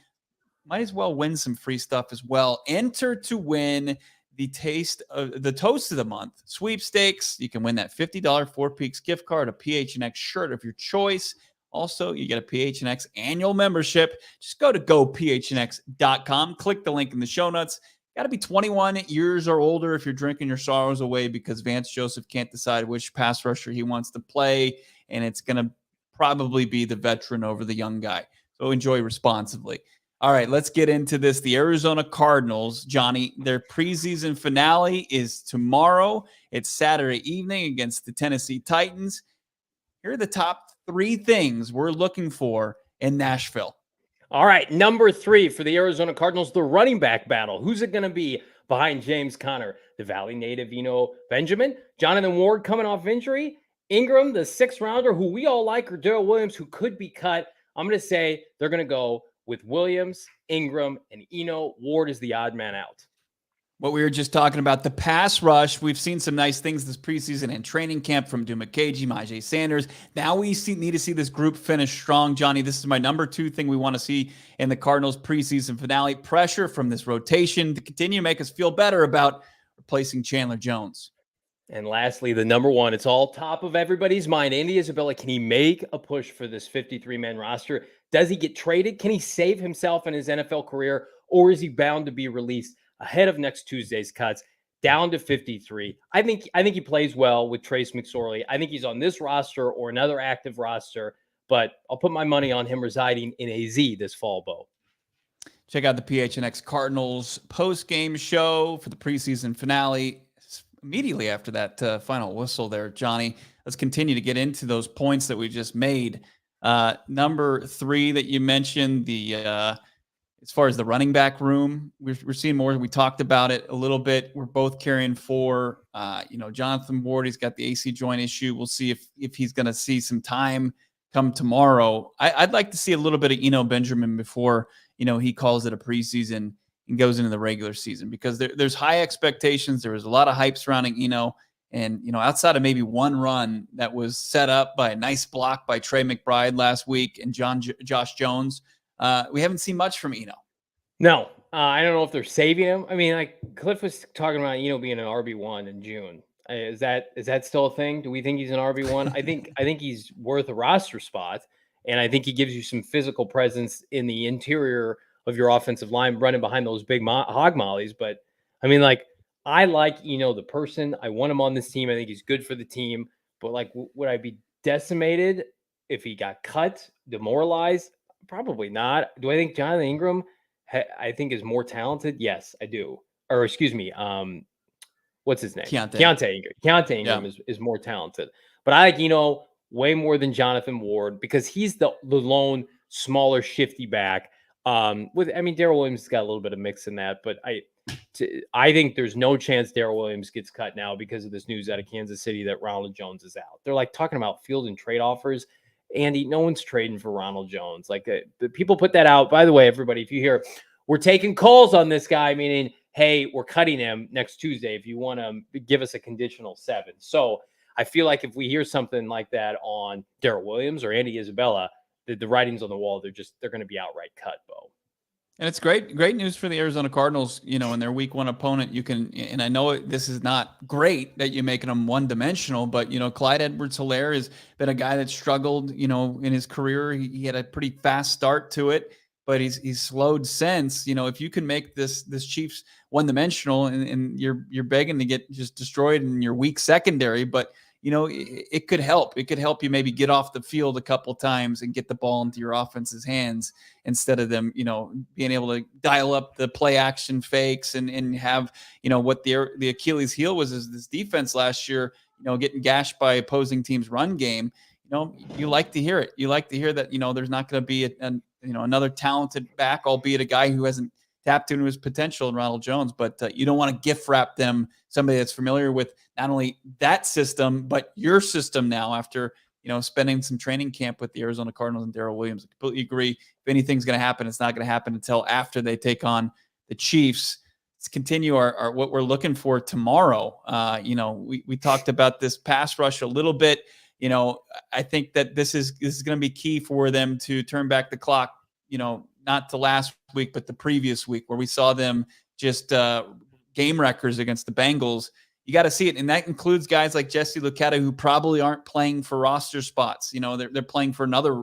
Might as well win some free stuff as well. Enter to win the toast of the month sweepstakes. You can win that $50 Four Peaks gift card, a PHNX shirt of your choice. Also, you get a PHNX annual membership. Just go to gophnx.com. Click the link in the show notes. Got to be 21 years or older if you're drinking your sorrows away, because Vance Joseph can't decide which pass rusher he wants to play, and it's going to probably be the veteran over the young guy. So enjoy responsibly. All right, let's get into this. The Arizona Cardinals, Johnny, their preseason finale is tomorrow. It's Saturday evening against the Tennessee Titans. Here are the top 3 things we're looking for in Nashville. All right, number 3 for the Arizona Cardinals, the running back battle. Who's it going to be behind James Conner? The Valley native, Benjamin? Jonathan Ward coming off injury? Ingram, the 6th rounder, who we all like, or Darrell Williams, who could be cut? I'm going to say they're going to go with Williams, Ingram, and Eno. Ward is the odd man out. What we were just talking about, the pass rush. We've seen some nice things this preseason and training camp from Dumakaji, Majay Sanders. Now we need to see this group finish strong. Johnny, this is my number 2 thing we want to see in the Cardinals preseason finale. Pressure from this rotation to continue to make us feel better about replacing Chandler Jones. And lastly, the number 1, it's all top of everybody's mind. Andy Isabella, can he make a push for this 53-man roster? Does he get traded? Can he save himself in his NFL career? Or is he bound to be released ahead of next Tuesday's cuts down to 53? I think he plays well with Trace McSorley. I think he's on this roster or another active roster, but I'll put my money on him residing in AZ this fall, Bo. Check out the PHNX Cardinals post-game show for the preseason finale. Immediately after that final whistle there, Johnny, let's continue to get into those points that we just made. Number 3 that you mentioned, as far as the running back room, we're seeing more. We talked about it a little bit. We're both carrying for, Jonathan Ward. He's got the AC joint issue. We'll see if he's going to see some time come tomorrow. I'd like to see a little bit of Eno Benjamin before, he calls it a preseason and goes into the regular season, because there's high expectations. There was a lot of hype surrounding Eno. And, outside of maybe one run that was set up by a nice block by Trey McBride last week and Josh Jones, we haven't seen much from Eno. No, I don't know if they're saving him. I mean, like Cliff was talking about Eno being an RB1 in June. Is that still a thing? Do we think he's an RB1? I think he's worth a roster spot, and I think he gives you some physical presence in the interior of your offensive line, running behind those big hog mollies. But I mean, like, I like Eno the person. I want him on this team. I think he's good for the team. But like, would I be decimated if he got cut, demoralized? Probably not. Do I think Jonathan Ingram I think is more talented? Yes, I do. Or excuse me, what's his name? Keontae Ingram is more talented. But I like way more than Jonathan Ward, because he's the lone smaller shifty back. Darrell Williams has got a little bit of mix in that, but I think there's no chance Darrell Williams gets cut now because of this news out of Kansas City that Ronald Jones is out. They're like talking about field and trade offers. Andy, no one's trading for Ronald Jones. Like, the people put that out. By the way, everybody, if you hear we're taking calls on this guy, meaning, hey, we're cutting him next Tuesday if you want to give us a conditional 7. So I feel like if we hear something like that on Darrell Williams or Andy Isabella, the writing's on the wall. They're going to be outright cut, Bo. And it's great news for the Arizona Cardinals, in their week 1 opponent. And I know this is not great that you're making them one-dimensional, but, Clyde Edwards-Helaire has been a guy that struggled, in his career. He had a pretty fast start to it, but he's slowed since. If you can make this Chiefs one-dimensional, and you're begging to get just destroyed in your weak secondary, but it could help. It could help you maybe get off the field a couple times and get the ball into your offense's hands, instead of them, being able to dial up the play action fakes and have, what the Achilles heel was is this defense last year, getting gashed by opposing teams' run game. You like to hear it. You like to hear that, there's not going to be another talented back, albeit a guy who hasn't tapped into his potential in Ronald Jones, but you don't want to gift wrap them somebody that's familiar with not only that system, but your system now after, spending some training camp with the Arizona Cardinals and Darrell Williams. I completely agree. If anything's going to happen, it's not going to happen until after they take on the Chiefs. Let's continue our what we're looking for tomorrow. We talked about this pass rush a little bit. I think that this is going to be key for them to turn back the clock, not to last week, but the previous week, where we saw them just game wreckers against the Bengals. You got to see it. And that includes guys like Jesse Luketa, who probably aren't playing for roster spots. They're playing for another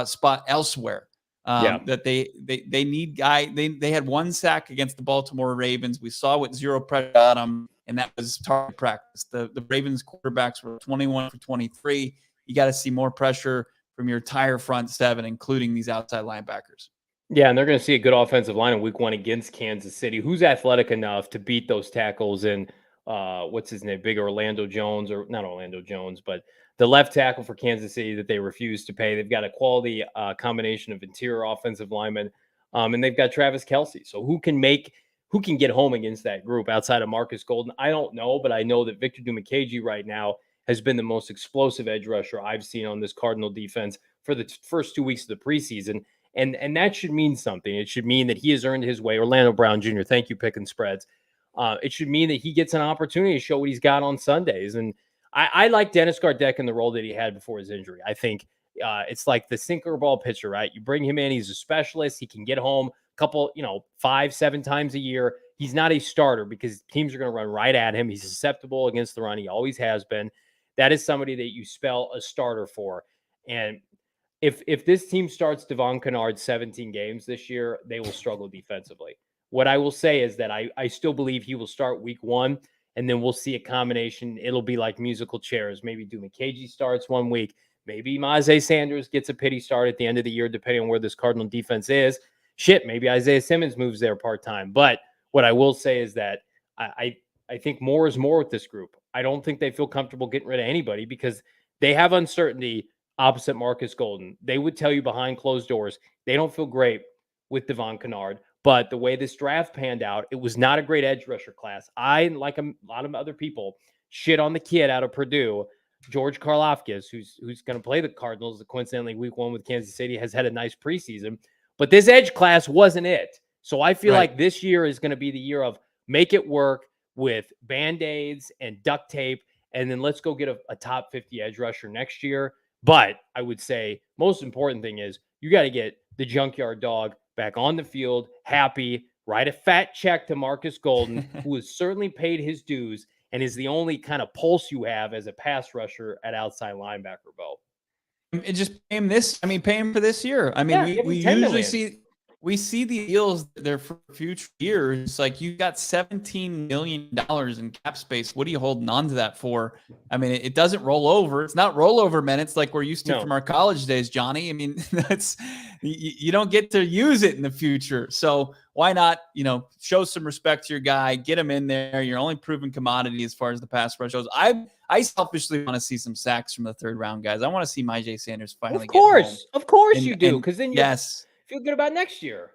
spot elsewhere. That they need guy. They had 1 sack against the Baltimore Ravens. We saw what 0 pressure got them, and that was target practice. The Ravens quarterbacks were 21 for 23. You got to see more pressure from your entire front 7, including these outside linebackers. Yeah, and they're going to see a good offensive line in week 1 against Kansas City. Who's athletic enough to beat those tackles in, what's his name, big Orlando Jones, or not Orlando Jones, but the left tackle for Kansas City that they refuse to pay. They've got a quality combination of interior offensive linemen, and they've got Travis Kelce. So who can get home against that group outside of Marcus Golden? I don't know, but I know that Victor Dumakaji right now has been the most explosive edge rusher I've seen on this Cardinal defense for the first 2 weeks of the preseason. And that should mean something. It should mean that he has earned his way. Orlando Brown Jr., thank you, picking spreads. It should mean that he gets an opportunity to show what he's got on Sundays. And I like Dennis Gardeck in the role that he had before his injury. I think it's like the sinker ball pitcher, right? You bring him in, he's a specialist. He can get home a couple, 5-7 times a year. He's not a starter because teams are going to run right at him. He's susceptible against the run. He always has been. That is somebody that you spell a starter for. And if this team starts Devon Kennard 17 games this year, they will struggle defensively. What I will say is that I still believe he will start week 1, and then we'll see a combination. It'll be like musical chairs. Maybe Dumakaji starts 1 week. Maybe Maze Sanders gets a pity start at the end of the year, depending on where this Cardinal defense is. shit, maybe Isaiah Simmons moves there part-time. But what I will say is that I think more is more with this group. I don't think they feel comfortable getting rid of anybody because they have uncertainty opposite Marcus Golden. They would tell you behind closed doors, they don't feel great with Devon Kennard. But the way this draft panned out, it was not a great edge rusher class. I, like a lot of other people, shit on the kid out of Purdue, George Karlaftis, who's going to play the Cardinals. Coincidentally, week 1 with Kansas City, has had a nice preseason. But this edge class wasn't it. So I feel like this year is going to be the year of make it work with Band-Aids and duct tape, and then let's go get a top 50 edge rusher next year. But I would say most important thing is you got to get the junkyard dog back on the field, happy, write a fat check to Marcus Golden, who has certainly paid his dues and is the only kind of pulse you have as a pass rusher at outside linebacker, Bo. And just pay him this. I mean, pay him for this year. I mean, we usually see the deals there for future years. Like you got $17 million in cap space. What are you holding on to that for? I mean, it doesn't roll over. It's not rollover minutes like we're used to from our college days, Johnny. I mean, that's you don't get to use it in the future. So why not, show some respect to your guy, get him in there. You're only proven commodity as far as the pass rush goes. I selfishly want to see some sacks from the 3rd round guys. I want to see Myjai Sanders finally get home. Of course you do, because then you feel good about next year.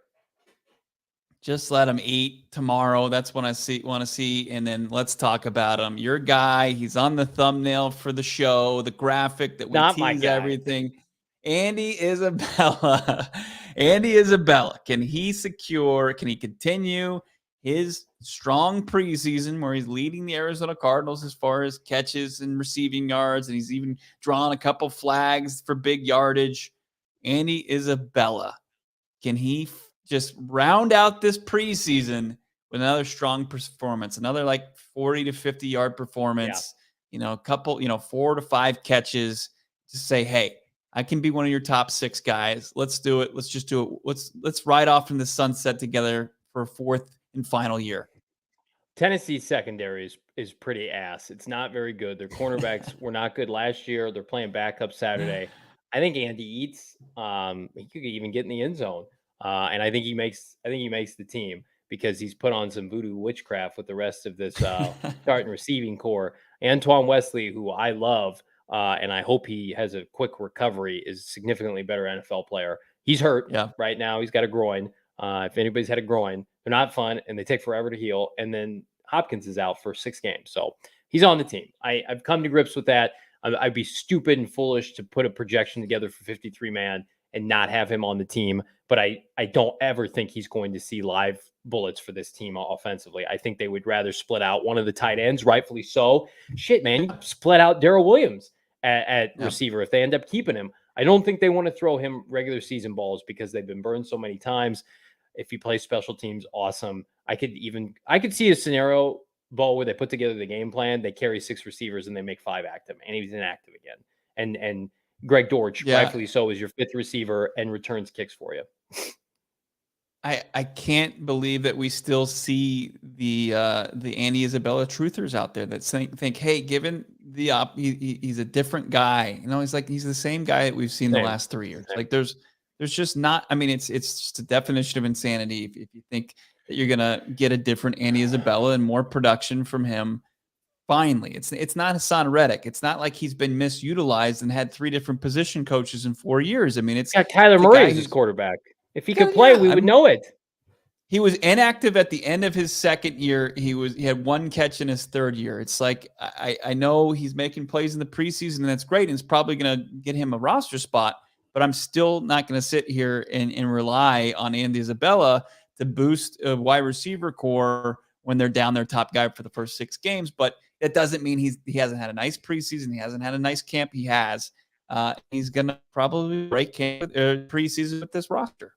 Just let him eat tomorrow. That's what I want to see. And then let's talk about him. Your guy, he's on the thumbnail for the show, the graphic that we tease everything. Andy Isabella. Andy Isabella. Can he continue his strong preseason where he's leading the Arizona Cardinals as far as catches and receiving yards, and he's even drawn a couple flags for big yardage? Andy Isabella, can he just round out this preseason with another strong performance, another like 40 to 50 yard performance, a couple, 4 to 5 catches to say, hey, I can be one of your top 6 guys. Let's do it. Let's just do it. Let's ride off in the sunset together for a 4th and final year. Tennessee's secondary is pretty ass. It's not very good. Their cornerbacks were not good last year. They're playing backup Saturday. I think Andy eats. He could even get in the end zone. And I think he makes the team because he's put on some voodoo witchcraft with the rest of this starting receiving core. Antoine Wesley, who I love, and I hope he has a quick recovery, is a significantly better NFL player. He's hurt right now. He's got a groin. If anybody's had a groin, they're not fun and they take forever to heal. And then Hopkins is out for 6 games. So he's on the team. I've come to grips with that. I'd be stupid and foolish to put a projection together for 53-man and not have him on the team. But I don't ever think he's going to see live bullets for this team offensively. I think they would rather split out one of the tight ends, rightfully so. Shit, man, you split out Darrell Williams at receiver if they end up keeping him. I don't think they want to throw him regular season balls because they've been burned so many times. If he plays special teams, awesome. I could see a scenario, Bo, where they put together the game plan, they carry 6 receivers and they make 5 active, and he's inactive again. And Greg Dortch, rightfully so, is your 5th receiver and returns kicks for you. I can't believe that we still see the Andy Isabella truthers out there that think, hey, given the he's a different guy. He's the same guy that we've seen the last 3 years. Like there's just not. I mean, it's just a definition of insanity if you think that you're gonna get a different Andy Isabella and more production from him. Finally, it's not Hassan Reddick. It's not like he's been misutilized and had 3 different position coaches in 4 years. I mean, it's Kyler Murray as his quarterback. If he could play, we would know it. He was inactive at the end of his 2nd year. He had 1 catch in his 3rd year. It's like I know he's making plays in the preseason, and that's great, and it's probably going to get him a roster spot. But I'm still not going to sit here and rely on Andy Isabella to boost a wide receiver core when they're down their top guy for the first 6 games. But that doesn't mean he hasn't had a nice preseason. He hasn't had a nice camp. He has. He's going to probably break camp preseason with this roster.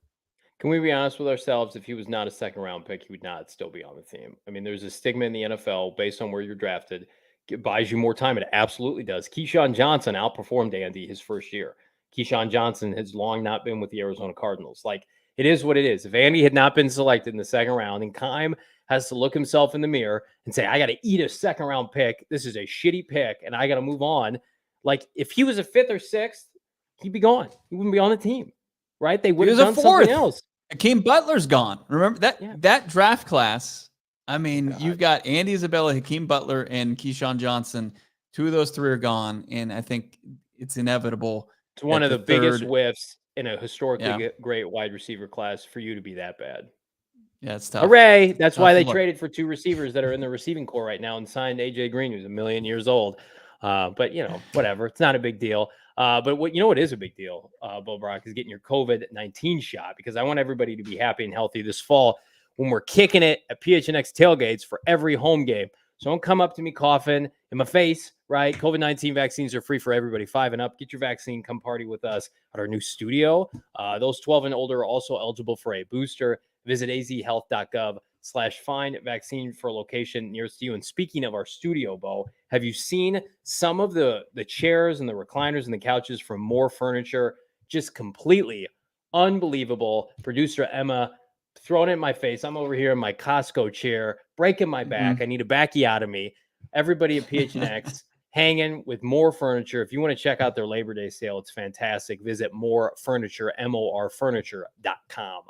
Can we be honest with ourselves? If he was not a 2nd-round pick, he would not still be on the team. I mean, there's a stigma in the NFL based on where you're drafted. It buys you more time. It absolutely does. Keyshawn Johnson outperformed Andy his first year. Keyshawn Johnson has long not been with the Arizona Cardinals. Like, it is what it is. If Andy had not been selected in the 2nd round, and Keim has to look himself in the mirror and say, I got to eat a 2nd-round pick. This is a shitty pick, and I got to move on. Like, if he was a 5th or 6th, he'd be gone. He wouldn't be on the team, right? They would have done something else. Hakeem Butler's gone. Remember Yeah. that draft class. I mean, God. you've got Andy Isabella, Hakeem Butler, and Keyshawn Johnson. 2 of those 3 are gone, and I think it's inevitable It's one that of the the biggest 3rd. whiffs in a historically Yeah, great wide receiver class for you to be that bad. yeah, it's tough. Hooray! That's why Tough they look. traded for 2 receivers that are in the receiving core right now and signed AJ Green, who's a million years old. But whatever. It's not a big deal. But what is a big deal, Bo Brock, is getting your COVID-19 shot, because I want everybody to be happy and healthy this fall when we're kicking it at PHNX tailgates for every home game. So don't come up to me coughing in my face, right? COVID-19 vaccines are free for everybody 5 and up. Get your vaccine. Come party with us at our new studio. Those 12 and older are also eligible for a booster. Visit azhealth.gov/find vaccine for a location nearest you. And speaking of our studio, Bo, have you seen some of the chairs and the recliners and the couches from More Furniture? Just completely unbelievable. Producer Emma throwing it in my face. I'm over here in my Costco chair, breaking my back. I need a backiotomy. Everybody at PHNX hanging with More Furniture. If you want to check out their Labor Day sale, it's fantastic. Visit More Furniture, morfurniture.com.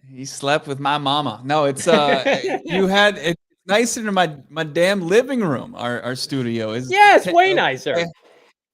He slept with my mama. No, it's it's nicer than my damn living room. Our studio is Yeah, it's way nicer.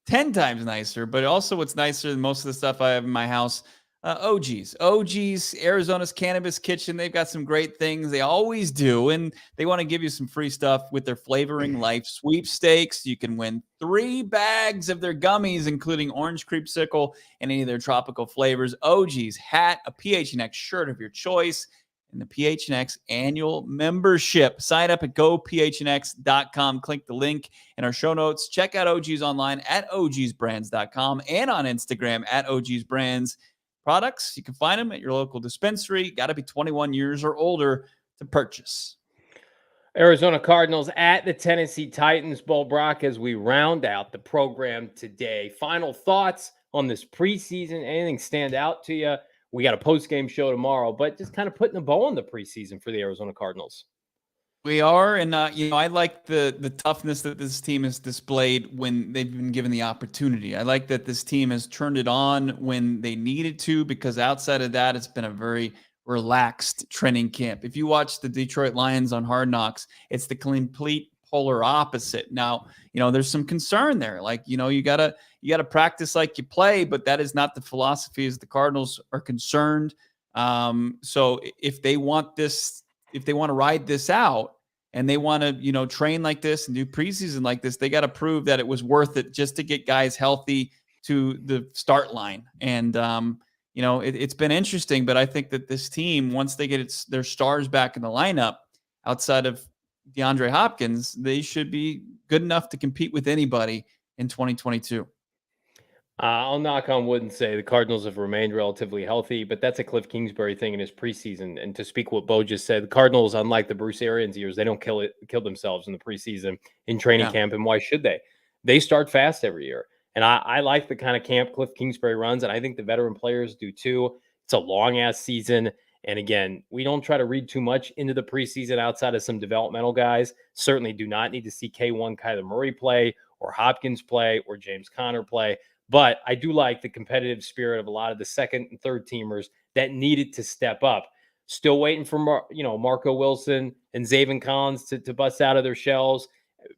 10 times nicer, but also what's nicer than most of the stuff I have in my house. OG's, Arizona's Cannabis Kitchen. They've got some great things. They always do. And they want to give you some free stuff with their Flavoring Life sweepstakes. You can win 3 bags of their gummies, including orange creamsicle and any of their tropical flavors. OG's hat, a PHNX shirt of your choice, and the PHNX annual membership. Sign up at gophnx.com. Click the link in our show notes. Check out OG's online at ogsbrands.com and on Instagram at ogsbrands. Products, you can find them at your local dispensary. Got to be 21 years or older to purchase. Arizona Cardinals at the Tennessee Titans. Bo Brock, as we round out the program today. Final thoughts on this preseason? Anything stand out to you? We got a post-game show tomorrow, but just kind of putting a bow on the preseason for the Arizona Cardinals. We are, and I like the toughness that this team has displayed when they've been given the opportunity. I like that this team has turned it on when they needed to, because outside of that, it's been a very relaxed training camp. If you watch the Detroit Lions on Hard Knocks, it's the complete polar opposite. Now, there's some concern there. Like, you gotta practice like you play, but that is not the philosophy as the Cardinals are concerned. So if they want to ride this out and they want to, train like this and do preseason like this, they got to prove that it was worth it just to get guys healthy to the start line. And, it's been interesting, but I think that this team, once they get their stars back in the lineup outside of DeAndre Hopkins, they should be good enough to compete with anybody in 2022. I'll knock on wood and say the Cardinals have remained relatively healthy, but that's a Cliff Kingsbury thing in his preseason. And to speak what Bo just said, the Cardinals, unlike the Bruce Arians years, they don't kill themselves in the preseason in training camp. And why should they? They start fast every year. And I like the kind of camp Cliff Kingsbury runs, and I think the veteran players do too. It's a long-ass season. And again, we don't try to read too much into the preseason outside of some developmental guys. Certainly do not need to see K1 Kyler Murray play or Hopkins play or James Conner play. But I do like the competitive spirit of a lot of the second and third teamers that needed to step up. Still waiting for Marco Wilson and Zaven Collins to bust out of their shells.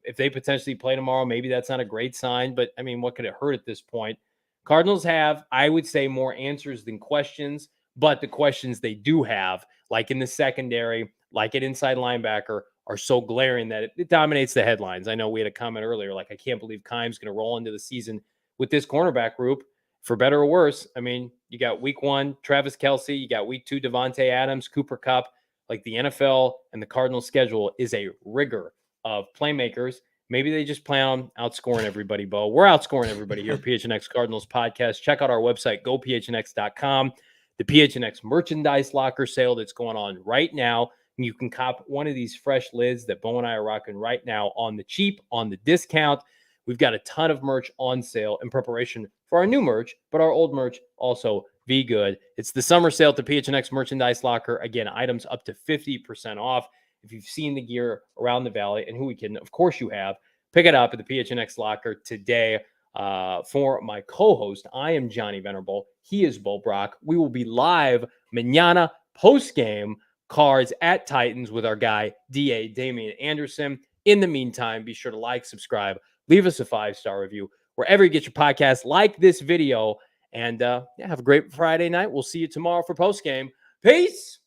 If they potentially play tomorrow, maybe that's not a great sign. But, I mean, what could it hurt at this point? Cardinals have, I would say, more answers than questions. But the questions they do have, like in the secondary, like at inside linebacker, are so glaring that it dominates the headlines. I know we had a comment earlier, like, I can't believe Keim's going to roll into the season with this cornerback group, for better or worse. I mean, you got week 1, Travis Kelce, you got week 2, Devontae Adams, Cooper Kupp. Like, the NFL and the Cardinals schedule is a rigor of playmakers. Maybe they just plan on outscoring everybody, Bo. We're outscoring everybody here at PHNX Cardinals podcast. Check out our website, gophnx.com. The PHNX merchandise locker sale that's going on right now. And you can cop one of these fresh lids that Bo and I are rocking right now on the cheap, on the discount. We've got a ton of merch on sale in preparation for our new merch, but our old merch also be good. It's the summer sale at the PHNX merchandise locker. Again, items up to 50% off. If you've seen the gear around the valley, and who we can, of course you have, pick it up at the PHNX locker today. For my co-host, I am Johnny Venerable. He is Bo Brock. We will be live mañana post-game Cards at Titans with our guy, DA Damian Anderson. In the meantime, be sure to like, subscribe, leave us a 5-star review wherever you get your podcast. Like this video, and have a great Friday night. We'll see you tomorrow for post-game. Peace!